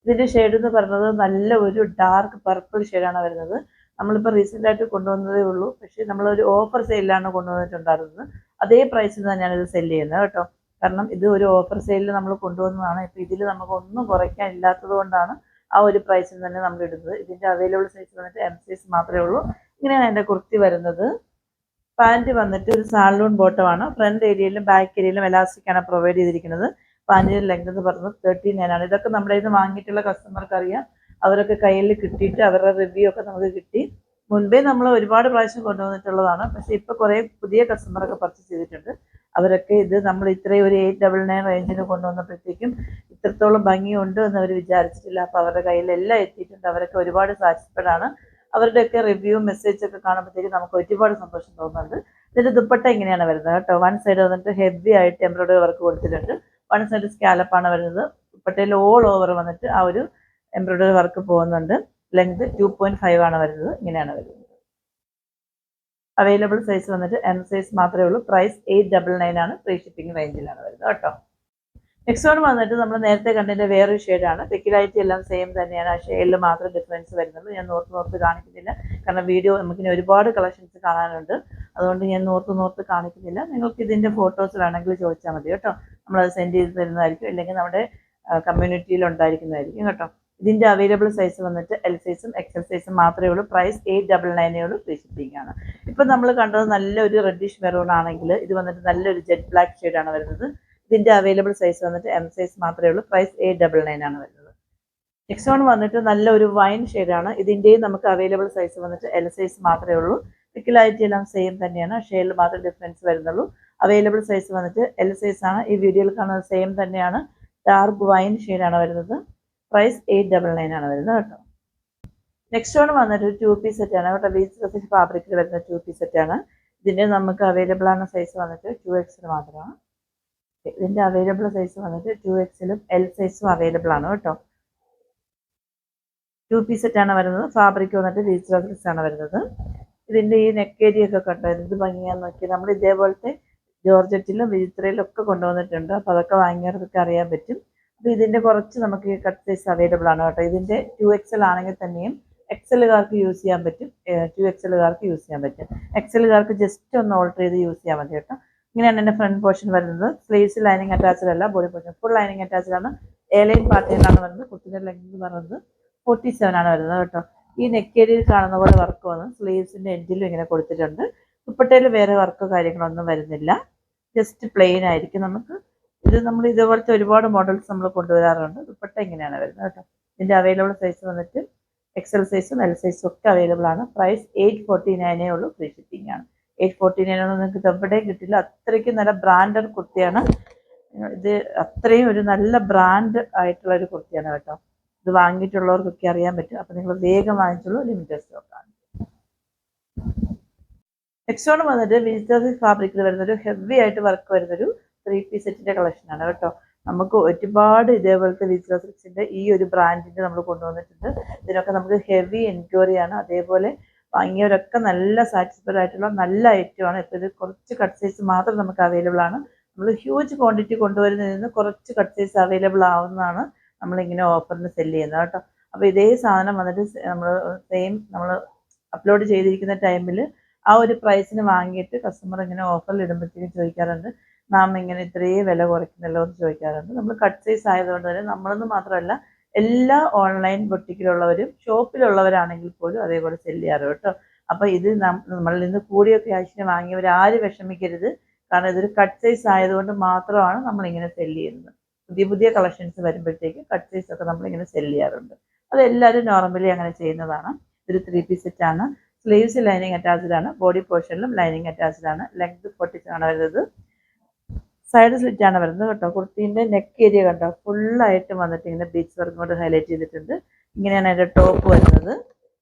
S1: ഇതിൻ്റെ ഷെയ്ഡ് എന്ന് പറയുന്നത് നല്ല ഒരു ഡാർക്ക് പർപ്പിൾ ഷെയ്ഡാണ് വരുന്നത്. നമ്മളിപ്പോൾ റീസെൻ്റ് ആയിട്ട് കൊണ്ടുവന്നതേ ഉള്ളൂ. പക്ഷേ നമ്മളൊരു ഓഫർ സെയിലാണ് കൊണ്ടുവന്നിട്ടുണ്ടായിരുന്നത്. അതേ പ്രൈസിൽ തന്നെയാണ് ഇത് സെല് ചെയ്യുന്നത് കേട്ടോ. കാരണം ഇത് ഒരു ഓഫർ സെയിലിൽ നമ്മൾ കൊണ്ടുവന്നതാണ്. ഇപ്പോൾ ഇതിൽ നമുക്കൊന്നും കുറയ്ക്കാൻ ഇല്ലാത്തത് കൊണ്ടാണ് ആ ഒരു പ്രൈസിൽ തന്നെ നമ്മൾ ഇടുന്നത്. ഇതിൻ്റെ അവൈലബിൾ സൈസ് വന്നിട്ട് എം സൈസ് മാത്രമേ ഉള്ളൂ. ഇങ്ങനെയാണ് എൻ്റെ കുർത്തി വരുന്നത്. പാൻറ്റ് വന്നിട്ട് ഒരു സാലൂൺ ബോട്ടമാണ്. ഫ്രണ്ട് ഏരിയയിലും ബാക്ക് ഏരിയയിലും എലാസ്റ്റിക് ആണ് പ്രൊവൈഡ് ചെയ്തിരിക്കുന്നത്. പാൻറ്റിൻ്റെ ലെങ്ത് എന്ന് പറയുന്നത് 39 ആണ്. ഇതൊക്കെ നമ്മുടെ ഇത് വാങ്ങിയിട്ടുള്ള കസ്റ്റമർക്ക് അറിയാം. അവരൊക്കെ കയ്യിൽ കിട്ടിയിട്ട് അവരുടെ റിവ്യൂ ഒക്കെ നമുക്ക് കിട്ടി. മുൻപേ നമ്മൾ ഒരുപാട് പ്രാവശ്യം കൊണ്ടുവന്നിട്ടുള്ളതാണ്. പക്ഷേ ഇപ്പോൾ കുറേ പുതിയ കസ്റ്റമറൊക്കെ പർച്ചേസ് ചെയ്തിട്ടുണ്ട്. അവരൊക്കെ ഇത് നമ്മൾ ഇത്രയും ഒരു 899 റേഞ്ചിന് കൊണ്ടുവന്നപ്പോഴത്തേക്കും ഇത്രത്തോളം ഭംഗിയുണ്ട് എന്ന് അവർ വിചാരിച്ചിട്ടില്ല. അപ്പോൾ അവരുടെ കയ്യിലെല്ലാം എത്തിയിട്ടുണ്ട്. അവരൊക്കെ ഒരുപാട് സാറ്റിസ്ഫൈഡ് ആണ്. അവരുടെയൊക്കെ റിവ്യൂ മെസ്സേജൊക്കെ കാണുമ്പോഴത്തേക്കും നമുക്ക് ഒരുപാട് സന്തോഷം തോന്നുന്നുണ്ട്. ഇതിൻ്റെ ദുപ്പട്ട ഇങ്ങനെയാണ് വരുന്നത് കേട്ടോ. വൺ സൈഡ് വന്നിട്ട് ഹെവി ആയിട്ട് എംബ്രോയിഡറി വർക്ക് കൊടുത്തിട്ടുണ്ട്. വൺ സൈഡ് സ്കാലപ്പാണ് വരുന്നത്. ദുപ്പട്ടയിൽ ഓൾ ഓവർ വന്നിട്ട് ആ ഒരു എംബ്രോയിഡറി വർക്ക് പോകുന്നുണ്ട്. ലെങ്ത് 2.5 ആണ് വരുന്നത്. ഇങ്ങനെയാണ് വരുന്നത്. അവൈലബിൾ സൈസ് വന്നിട്ട് എം സൈസ് മാത്രമേ ഉള്ളൂ. പ്രൈസ് 899 ആണ്. ഫ്രീ ഷിപ്പിംഗ് റേഞ്ചിലാണ് വരുന്നത് കേട്ടോ. നെക്സ്റ്റ് വൺ വന്നിട്ട് നമ്മൾ നേരത്തെ കണ്ടതിൻ്റെ വേറൊരു ഷെയ്ഡാണ്. പെക്കിലായിട്ട് എല്ലാം സെയിം തന്നെയാണ്. ആ ഷെയ്ഡിൽ മാത്രം ഡിഫറൻസ് വരുന്നുള്ളൂ. ഞാൻ നോർത്ത് കാണിക്കുന്നില്ല, കാരണം വീഡിയോ നമുക്കിനി ഒരുപാട് കളക്ഷൻസ് കാണാനുണ്ട്. അതുകൊണ്ട് ഞാൻ നോർത്ത് കാണിക്കുന്നില്ല. നിങ്ങൾക്ക് ഇതിൻ്റെ ഫോട്ടോസ് വേണമെങ്കിൽ ചോദിച്ചാൽ മതി കേട്ടോ. നമ്മളത് സെൻഡ് ചെയ്ത് തരുന്നതായിരിക്കും, അല്ലെങ്കിൽ നമ്മുടെ കമ്മ്യൂണിറ്റിയിൽ ഉണ്ടായിരിക്കുന്നതായിരിക്കും കേട്ടോ. ഇതിൻ്റെ അവൈലബിൾ സൈസ് വന്നിട്ട് എൽ സൈസും എക്സൽ സൈസും മാത്രമേ ഉള്ളൂ. പ്രൈസ് 899 ഉള്ളൂ. ഫ്രീ ഷിപ്പിംഗ് ആണ്. ഇപ്പം നമ്മൾ കണ്ടത് നല്ലൊരു റെഡിഷ് മെറൂൺ ആണെങ്കിൽ ഇത് വന്നിട്ട് നല്ലൊരു ജെറ്റ് ബ്ലാക്ക് ഷെയ്ഡാണ് വരുന്നത്. ഇതിൻ്റെ അവൈലബിൾ സൈസ് വന്നിട്ട് എം സൈസ് മാത്രമേ ഉള്ളൂ. പ്രൈസ് 899 ആണ് വരുന്നത്. നെക്സ്റ്റ് വൺ വന്നിട്ട് നല്ലൊരു വൈൻ ഷെയ്ഡാണ്. ഇതിൻ്റെയും നമുക്ക് അവൈലബിൾ സൈസ് വന്നിട്ട് എൽ സൈസ് മാത്രമേ ഉള്ളൂ. പിക്കിലായിട്ട് എല്ലാം സെയിം തന്നെയാണ്. ഷെയ്ഡിൽ മാത്രം ഡിഫറൻസ് വരുന്നുള്ളൂ. അവൈലബിൾ സൈസ് വന്നിട്ട് എൽ സൈസ് ആണ്. ഈ വീഡിയോയിൽ കാണുന്നത് സെയിം തന്നെയാണ്. ഡാർക്ക് വൈൻ ഷെയ്ഡാണ് വരുന്നത്. പ്രൈസ് 899 ആണ് വരുന്നത് കേട്ടോ. നെക്സ്റ്റ് വൺ വന്നിട്ട് 2 പീസ് സെറ്റാണ് കേട്ടോ. ബീച്ച് ഫാബ്രിക്കിൽ വരുന്ന 2 പീസ് സെറ്റാണ്. ഇതിൻ്റെ നമുക്ക് അവൈലബിൾ ആണ് സൈസ് വന്നിട്ട് 2XL മാത്രമാണ്. ഇതിൻ്റെ അവൈലബിൾ സൈസ് വന്നിട്ട് 2XL എൽ സൈസും അവൈലബിൾ ആണ് കേട്ടോ. 2 പീസ് സെറ്റാണ് വരുന്നത്. ഫാബ്രിക് വന്നിട്ട് ബീച്ച് ആണ് വരുന്നത്. ഇതിൻ്റെ ഈ നെക്ക് ഏരിയ ഒക്കെ കണ്ടോ, എന്ത് ഭംഗിയാന്ന് നോക്കി. നമ്മൾ ഇതേപോലത്തെ ജോർജറ്റിലും വിചിത്രയിലും ഒക്കെ കൊണ്ടുവന്നിട്ടുണ്ട്. അപ്പോൾ അതൊക്കെ വാങ്ങിയവർക്ക് അറിയാൻ പറ്റും. അപ്പോൾ ഇതിൻ്റെ കുറച്ച് നമുക്ക് കട്ട് സൈസ് അവൈലബിൾ ആണ് കേട്ടോ. ഇതിൻ്റെ 2XL ആണെങ്കിൽ തന്നെയും എക്സലുകാർക്ക് യൂസ് ചെയ്യാൻ പറ്റും, 2XLകാർക്ക് യൂസ് ചെയ്യാൻ പറ്റും. എക്സലുകാർക്ക് ജസ്റ്റ് ഒന്ന് ഓൾട്ടർ ചെയ്ത് യൂസ് ചെയ്യാൻ മതി കേട്ടോ. ഇങ്ങനെയാണ് എൻ്റെ ഫ്രണ്ട് പോർഷൻ വരുന്നത്. സ്ലീവ്സ് ലൈനിങ് അറ്റാച്ച്ഡ് അല്ല, body portion full lining attached ആണ്. എലൈൻ പാറ്റേണിലാണ് വരുന്നത്. കുർത്തിൻ്റെ ലെങ്ത് എന്ന് പറയുന്നത് 47 ആണ് വരുന്നത് കേട്ടോ. ഈ നെക്ക് ഏരിയയിൽ കാണുന്ന പോലെ വർക്ക് വന്ന് സ്ലീവ്സിൻ്റെ എൻഡിലും ഇങ്ങനെ കൊടുത്തിട്ടുണ്ട്. ദുപ്പട്ടയിൽ വേറെ വർക്കോ കാര്യങ്ങളൊന്നും വരുന്നില്ല, ജസ്റ്റ് പ്ലെയിൻ ആയിരിക്കും. നമുക്ക് ഇത് നമ്മൾ ഇതേപോലത്തെ ഒരുപാട് മോഡൽസ് നമ്മൾ കൊണ്ടുവരാറുണ്ട്. ദുപ്പട്ട ഇങ്ങനെയാണ് വരുന്നത് കേട്ടോ. ഇതിൻ്റെ അവൈലബിൾ സൈസ് വന്നിട്ട് എക്സൽ സൈസും എൽ സൈസും ഒക്കെ അവൈലബിൾ ആണ്. പ്രൈസ് 849 ഉള്ളൂ. ഫ്രീ ഷിപ്പിംഗ് ആണ്. 849 നിങ്ങൾക്ക് എവിടെയും കിട്ടില്ല. അത്രയ്ക്കും നല്ല ബ്രാൻഡഡ് കുർത്തിയാണ് ഇത്. അത്രയും ഒരു നല്ല ബ്രാൻഡ് ആയിട്ടുള്ള ഒരു കുർത്തിയാണ് കേട്ടോ. ഇത് വാങ്ങിയിട്ടുള്ളവർക്കൊക്കെ അറിയാൻ പറ്റും. അപ്പം നിങ്ങൾ വേഗം വാങ്ങിച്ചുള്ളൂ. ലിമിറ്റഡ് സ്റ്റോക്കാണ്. നെക്സ്റ്റ് വൺ വന്നിട്ട് വിജിറ്റർ ഫാബ്രിക്കിൽ വരുന്നൊരു ഹെവി ആയിട്ട് വർക്ക് വരുന്നൊരു 3 പീസ് സെറ്റിൻ്റെ കളക്ഷനാണ് കേട്ടോ. നമുക്ക് ഒരുപാട് ഇതേപോലത്തെ വിജിറ്റർ സിൽക്സിൻ്റെ ഈ ഒരു ബ്രാൻഡിൻ്റെ നമ്മൾ കൊണ്ടുവന്നിട്ടുണ്ട്. ഇതിനൊക്കെ നമുക്ക് ഹെവി എൻക്വയറിയാണ്. അതേപോലെ വാങ്ങിയവരൊക്കെ നല്ല സാറ്റിസ്ഫൈഡ് ആയിട്ടുള്ള നല്ല ഐറ്റമാണ്. ഇപ്പോൾ ഇത് കുറച്ച് കട്ട് സൈസ് മാത്രം നമുക്ക് അവൈലബിൾ ആണ്. നമ്മൾ ഹ്യൂജ് ക്വാണ്ടിറ്റി കൊണ്ടുവരുന്നതിൽ നിന്ന് കുറച്ച് കട്ട് സൈസ് അവൈലബിൾ ആവുന്നതാണ് നമ്മളിങ്ങനെ ഓഫറിന് സെല്ല് ചെയ്യുന്നത് കേട്ടോ. അപ്പോൾ ഇതേ സാധനം വന്നിട്ട് നമ്മൾ അപ്ലോഡ് ചെയ്തിരിക്കുന്ന ടൈമിൽ ആ ഒരു പ്രൈസിന് വാങ്ങിയിട്ട് കസ്റ്റമർ ഇങ്ങനെ ഓഫറിൽ ഇടുമ്പോഴത്തേക്കും ചോദിക്കാറുണ്ട്, മാം ഇങ്ങനെ ഇത്രയും വില കുറയ്ക്കുന്നല്ലോ എന്ന് ചോദിക്കാറുണ്ട്. നമ്മൾ കട്ട് സൈസ് ആയതുകൊണ്ട് തന്നെ നമ്മളൊന്നും മാത്രമല്ല, എല്ലാ ഓൺലൈൻ ബൊട്ടിക്കിലുള്ളവരും ഷോപ്പിലുള്ളവരാണെങ്കിൽ പോലും അതേപോലെ സെല്ല് ചെയ്യാറ് കേട്ടോ. അപ്പോൾ ഇത് നമ്മളിൽ നിന്ന് കൂടിയ ക്യാഷിന് വാങ്ങിയവർ ആരും വിഷമിക്കരുത്. കാരണം ഇതൊരു കട്ട് സൈസ് ആയതുകൊണ്ട് മാത്രമാണ് നമ്മളിങ്ങനെ സെല്ല് ചെയ്യുന്നത്. പുതിയ കളക്ഷൻസ് വരുമ്പോഴത്തേക്ക് കട്ട് സൈസ് ഒക്കെ നമ്മളിങ്ങനെ സെല്ല് ചെയ്യാറുണ്ട്. അതെല്ലാവരും നോർമലി അങ്ങനെ ചെയ്യുന്നതാണ്. ഇതൊരു 3 പീസ് സെറ്റാണ്. സ്ലീവ്സ് ലൈനിങ് അറ്റാച്ച്ഡ് ആണ്. ബോഡി പോർഷനിലും ലൈനിങ് അറ്റാച്ച്ഡ് ആണ്. ലെങ്ത് 40 ആണ് വരുന്നത്. സൈഡ് സ്ലിറ്റ് ആണ് വരുന്നത് കേട്ടോ. കുർത്തീൻ്റെ നെക്ക് ഏരിയ കണ്ടോ, ഫുള്ളായിട്ട് വന്നിട്ട് ഇങ്ങനെ ബീച്ച് വർക്ക് കൊണ്ട് ഹൈലൈറ്റ് ചെയ്തിട്ടുണ്ട്. ഇങ്ങനെയാണ് അതിൻ്റെ ടോപ്പ് വരുന്നത്.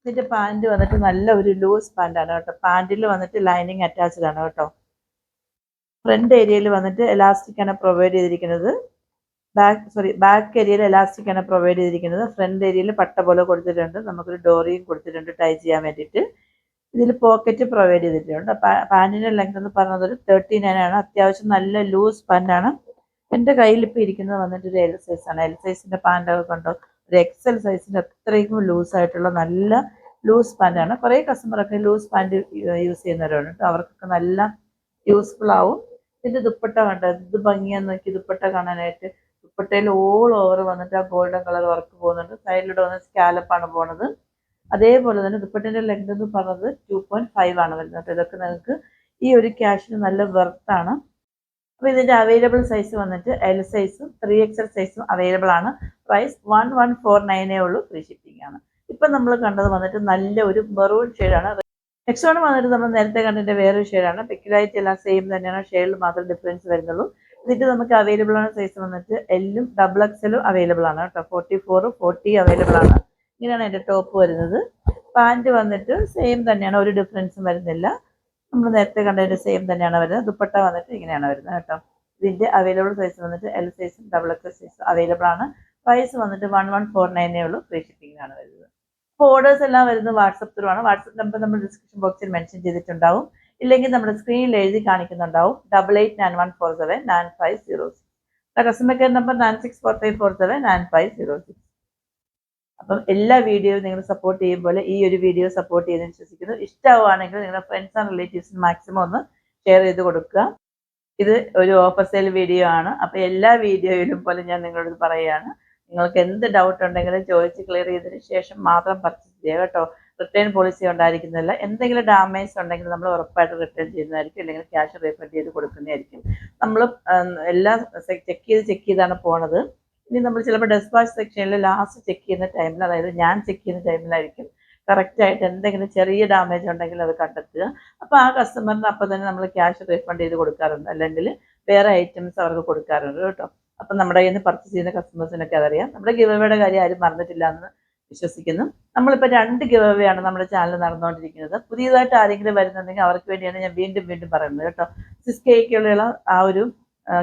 S1: ഇതിൻ്റെ പാൻറ് വന്നിട്ട് നല്ല ഒരു ലൂസ് പാൻറ്റാണ് കേട്ടോ. പാൻറ്റിൽ വന്നിട്ട് ലൈനിങ് അറ്റാച്ച്ഡ് ആണ് കേട്ടോ. ഫ്രണ്ട് ഏരിയയിൽ വന്നിട്ട് എലാസ്റ്റിക് ആണ് പ്രൊവൈഡ് ചെയ്തിരിക്കുന്നത്. ബാക്ക് ഏരിയയിൽ എലാസ്റ്റിക് ആണ് പ്രൊവൈഡ് ചെയ്തിരിക്കുന്നത്. ഫ്രണ്ട് ഏരിയയിൽ പട്ട പോലെ കൊടുത്തിട്ടുണ്ട്. നമുക്കൊരു ഡോറിയും കൊടുത്തിട്ടുണ്ട് ടൈ ചെയ്യാൻ വേണ്ടിയിട്ട്. ഇതിൽ പോക്കറ്റ് പ്രൊവൈഡ് ചെയ്തിട്ടുണ്ട്. പാൻറ്റിൻ്റെ ലെങ്ത് എന്ന് പറയുന്നത് ഒരു 39 ആണ്. അത്യാവശ്യം നല്ല ലൂസ് പാൻറ്റാണ്. എൻ്റെ കയ്യിൽ ഇപ്പോൾ ഇരിക്കുന്നത് വന്നിട്ട് ഒരു എൽ സൈസാണ്. എൽ സൈസിൻ്റെ പാൻറ്റൊക്കെ കണ്ടോ, ഒരു എക്സൽ സൈസിൻ്റെ അത്രയും ലൂസായിട്ടുള്ള നല്ല ലൂസ് പാൻറ്റാണ്. കുറേ കസ്റ്റമറൊക്കെ ലൂസ് പാൻറ്റ് യൂസ് ചെയ്യുന്നവരുണ്ട് കേട്ടോ. അവർക്കൊക്കെ നല്ല യൂസ്ഫുൾ ആവും. ഇതിൻ്റെ ദുപ്പട്ട കണ്ടോ, ഇത് ഭംഗിയാന്ന് നോക്കി ദുപ്പട്ട കാണാനായിട്ട്. ദുപ്പട്ടയിൽ ഓൾ ഓവർ വന്നിട്ട് ആ ഗോൾഡൻ കളർ വർക്ക് പോകുന്നുണ്ട്. സൈഡിലൂടെ വന്ന് സ്കാലപ്പാണ് പോകുന്നത്. അതേപോലെ തന്നെ ദുപ്പട്ടേൻ്റെ ലെങ്ത് എന്ന് പറഞ്ഞത് 2.5 ആണ് വരുന്നത്. ഇതൊക്കെ നിങ്ങൾക്ക് ഈ ഒരു ക്യാഷിന് നല്ല വെർത്താണ്. അപ്പോൾ ഇതിൻ്റെ അവൈലബിൾ സൈസ് വന്നിട്ട് എൽ സൈസും 3XL സൈസും അവൈലബിൾ ആണ്. പ്രൈസ് 1149 ഉള്ളൂ. ഫ്രീ ഷിപ്പിംഗ് ആണ്. ഇപ്പം നമ്മൾ കണ്ടത് വന്നിട്ട് നല്ല ഒരു മെറൂൺ ഷെയ്ഡാണ്. നെക്സ്റ്റ് വൺ വന്നിട്ട് നമ്മൾ നേരത്തെ കണ്ടതിൻ്റെ വേറൊരു ഷെയ്ഡാണ്. പിക്കിലായിട്ട് എല്ലാം സെയിം തന്നെയാണ്. ഷെയ്ഡിൽ മാത്രം ഡിഫറൻസ് വരുന്നുള്ളൂ. ഇതിൻ്റെ നമുക്ക് അവൈലബിൾ ആണ് സൈസ് വന്നിട്ട് എല്ലും XXLും അവൈലബിൾ ആണ് കേട്ടോ. 44, 40 അവൈലബിൾ ആണ്. ഇങ്ങനെയാണ് അതിൻ്റെ ടോപ്പ് വരുന്നത്. പാൻറ്റ് വന്നിട്ട് സെയിം തന്നെയാണ്, ഒരു ഡിഫറൻസും വരുന്നില്ല. നമ്മൾ നേരത്തെ കണ്ടതിൻ്റെ സെയിം തന്നെയാണ് വരുന്നത്. ദുപ്പട്ട വന്നിട്ട് ഇങ്ങനെയാണ് വരുന്നത് കേട്ടോ. ഇതിൻ്റെ അവൈലബിൾ സൈസ് വന്നിട്ട് എൽ സൈസും XXL സൈസും അവൈലബിൾ ആണ്. പ്രൈസ് വന്നിട്ട് 1149 ഉള്ളൂ, ഫ്രീ ഷിപ്പിംഗിനാണ് വരുന്നത്. അപ്പോൾ ഓർഡേഴ്സ് എല്ലാം വരുന്നത് വാട്സപ്പ് ത്രൂ ആണ്. വാട്സപ്പ് നമ്പർ നമ്മൾ ഡിസ്ക്രിപ്ഷൻ ബോക്സിൽ മെൻഷൻ ചെയ്തിട്ടുണ്ടാവും, ഇല്ലെങ്കിൽ നമ്മുടെ സ്ക്രീനിൽ എഴുതി കാണിക്കുന്നുണ്ടാവും 8891479506. Customer care number 9645479506. അപ്പം എല്ലാ വീഡിയോയും നിങ്ങൾ സപ്പോർട്ട് ചെയ്യുമ്പോൾ ഈ ഒരു വീഡിയോ സപ്പോർട്ട് ചെയ്തെന്ന് വിശ്വസിക്കുന്നു. ഇഷ്ടമാവുകയാണെങ്കിൽ നിങ്ങളുടെ ഫ്രണ്ട്സ് ആൻഡ് റിലേറ്റീവ്സിന് മാക്സിമം ഒന്ന് ഷെയർ ചെയ്ത് കൊടുക്കുക. ഇത് ഒരു ഓഫർ സെയിൽ വീഡിയോ ആണ്. അപ്പോൾ എല്ലാ വീഡിയോയിലും പോലെ ഞാൻ നിങ്ങളോട് പറയുകയാണ്, നിങ്ങൾക്ക് എന്ത് ഡൗട്ട് ഉണ്ടെങ്കിലും ചോദിച്ച് ക്ലിയർ ചെയ്തതിന് ശേഷം മാത്രം പർച്ചേസ് ചെയ്യുക കേട്ടോ. റിട്ടേൺ പോളിസി ഉണ്ടായിരിക്കുന്നില്ല. എന്തെങ്കിലും ഡാമേജ് ഉണ്ടെങ്കിൽ നമ്മൾ ഉറപ്പായിട്ട് റിട്ടേൺ ചെയ്യുന്നതായിരിക്കും, അല്ലെങ്കിൽ ക്യാഷ് റീഫണ്ട് ചെയ്ത് കൊടുക്കുന്നതായിരിക്കും. നമ്മൾ എല്ലാം ചെക്ക് ചെയ്താണ് പോണത്. ഇനി നമ്മൾ ചിലപ്പോൾ ഡെസ്പാച്ച് സെക്ഷനിൽ ലാസ്റ്റ് ചെക്ക് ചെയ്യുന്ന ടൈമിൽ, അതായത് ഞാൻ ചെക്ക് ചെയ്യുന്ന ടൈമിലായിരിക്കും കറക്റ്റായിട്ട് എന്തെങ്കിലും ചെറിയ ഡാമേജ് ഉണ്ടെങ്കിൽ അത് കണ്ടെത്തുക. അപ്പോൾ ആ കസ്റ്റമറിന് അപ്പോൾ തന്നെ നമ്മൾ ക്യാഷ് റീഫണ്ട് ചെയ്ത് കൊടുക്കാറുണ്ട്, അല്ലെങ്കിൽ വേറെ ഐറ്റംസ് അവർക്ക് കൊടുക്കാറുണ്ട് കേട്ടോ. അപ്പം നമ്മുടെ കയ്യിൽ നിന്ന് പർച്ചേസ് ചെയ്യുന്ന കസ്റ്റമേഴ്സിനൊക്കെ അതറിയാം. നമ്മുടെ ഗിവ് അവേയുടെ കാര്യം ആരും മറന്നിട്ടില്ല എന്ന് വിശ്വസിക്കുന്നു. നമ്മളിപ്പോൾ 2 ഗിവ് അവേ ആണ് നമ്മുടെ ചാനൽ നടന്നുകൊണ്ടിരിക്കുന്നത്. പുതിയതായിട്ട് ആരെങ്കിലും വരുന്നുണ്ടെങ്കിൽ അവർക്ക് വേണ്ടിയാണ് ഞാൻ വീണ്ടും പറയുന്നത് കേട്ടോ. സിസ്കേക്കുള്ള ആ ഒരു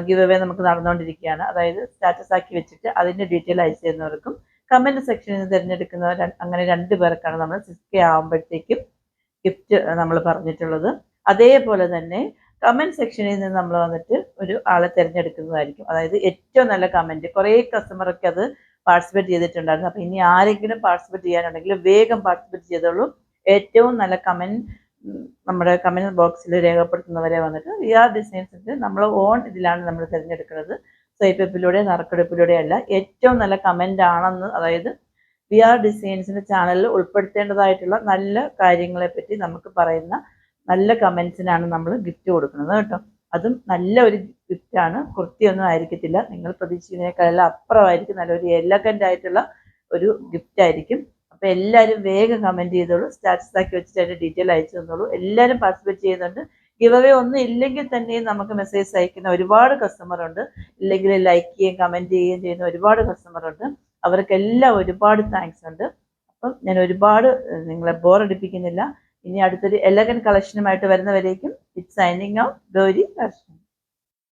S1: ഗിവ് അവേ നമുക്ക് നടന്നുകൊണ്ടിരിക്കുകയാണ്. അതായത് സ്റ്റാറ്റസ് ആക്കി വെച്ചിട്ട് അതിൻ്റെ ഡീറ്റെയിൽ അയച്ചു തരുന്നവർക്കും കമൻറ്റ് സെക്ഷനിൽ നിന്ന് തിരഞ്ഞെടുക്കുന്നവർ, അങ്ങനെ 2 പേർക്കാണ് നമ്മൾ സിസ്കെ ആകുമ്പോഴത്തേക്കും ഗിഫ്റ്റ് നമ്മൾ പറഞ്ഞിട്ടുള്ളത്. അതേപോലെ തന്നെ കമൻറ്റ് സെക്ഷനിൽ നിന്ന് നമ്മൾ വന്നിട്ട് ഒരു ആളെ തിരഞ്ഞെടുക്കുന്നതായിരിക്കും. അതായത് ഏറ്റവും നല്ല കമൻറ്റ്, കുറേ കസ്റ്റമറൊക്കെ അത് പാർട്ടിസിപ്പേറ്റ് ചെയ്തിട്ടുണ്ടായിരുന്നു. അപ്പോൾ ഇനി ആരെങ്കിലും പാർട്ടിസിപ്പേറ്റ് ചെയ്യാനുണ്ടെങ്കിൽ വേഗം പാർട്ടിസിപ്പേറ്റ് ചെയ്തോളൂ. ഏറ്റവും നല്ല കമൻറ്റ് നമ്മുടെ കമൻറ്റ് ബോക്സിൽ രേഖപ്പെടുത്തുന്നവരെ വന്നിട്ട് VR ഡിസൈൻസിൻ്റെ നമ്മൾ ഓൺ ഇതിലാണ് നമ്മൾ തിരഞ്ഞെടുക്കുന്നത്. സ്വൈപ്പിലൂടെ നറുക്കെടുപ്പിലൂടെ അല്ല. ഏറ്റവും നല്ല കമൻ്റ് ആണെന്ന്, അതായത് VR ഡിസൈൻസിൻ്റെ ചാനലിൽ ഉൾപ്പെടുത്തേണ്ടതായിട്ടുള്ള നല്ല കാര്യങ്ങളെ പറ്റി നമുക്ക് പറയുന്ന നല്ല കമൻസിനാണ് നമ്മൾ ഗിഫ്റ്റ് കൊടുക്കുന്നത് കേട്ടോ. അതും നല്ല ഒരു ഗിഫ്റ്റാണ്, കുർത്തിയൊന്നും ആയിരിക്കത്തില്ല, നിങ്ങൾ പ്രതീക്ഷിക്കുന്നതിനേക്കാളെല്ലാം അപ്പുറമായിരിക്കും. നല്ലൊരു എലഗൻ്റ് ആയിട്ടുള്ള ഒരു ഗിഫ്റ്റ് ആയിരിക്കും. അപ്പോൾ എല്ലാവരും വേഗം കമൻറ്റ് ചെയ്തോളൂ, സ്റ്റാറ്റസ് ആക്കി വെച്ചിട്ട് അതിൻ്റെ ഡീറ്റെയിൽ അയച്ചു തന്നോളൂ. എല്ലാവരും പാർട്ടിസിപ്പേറ്റ് ചെയ്യുന്നുണ്ട്. ഗിവ് അവേ ഒന്നും ഇല്ലെങ്കിൽ തന്നെയും നമുക്ക് മെസ്സേജ് അയക്കുന്ന ഒരുപാട് കസ്റ്റമറുണ്ട്, ഇല്ലെങ്കിൽ ലൈക്ക് ചെയ്യുകയും കമൻറ്റ് ചെയ്യുകയും ചെയ്യുന്ന ഒരുപാട് കസ്റ്റമറുണ്ട്. അവർക്കെല്ലാം ഒരുപാട് താങ്ക്സ് ഉണ്ട്. അപ്പം ഞാൻ ഒരുപാട് നിങ്ങളെ ബോറടിപ്പിക്കുന്നില്ല. ഇനി അടുത്തൊരു എലഗൻ കളക്ഷനുമായിട്ട് വരുന്നവരേക്കും it's signing out, Gauri fashion.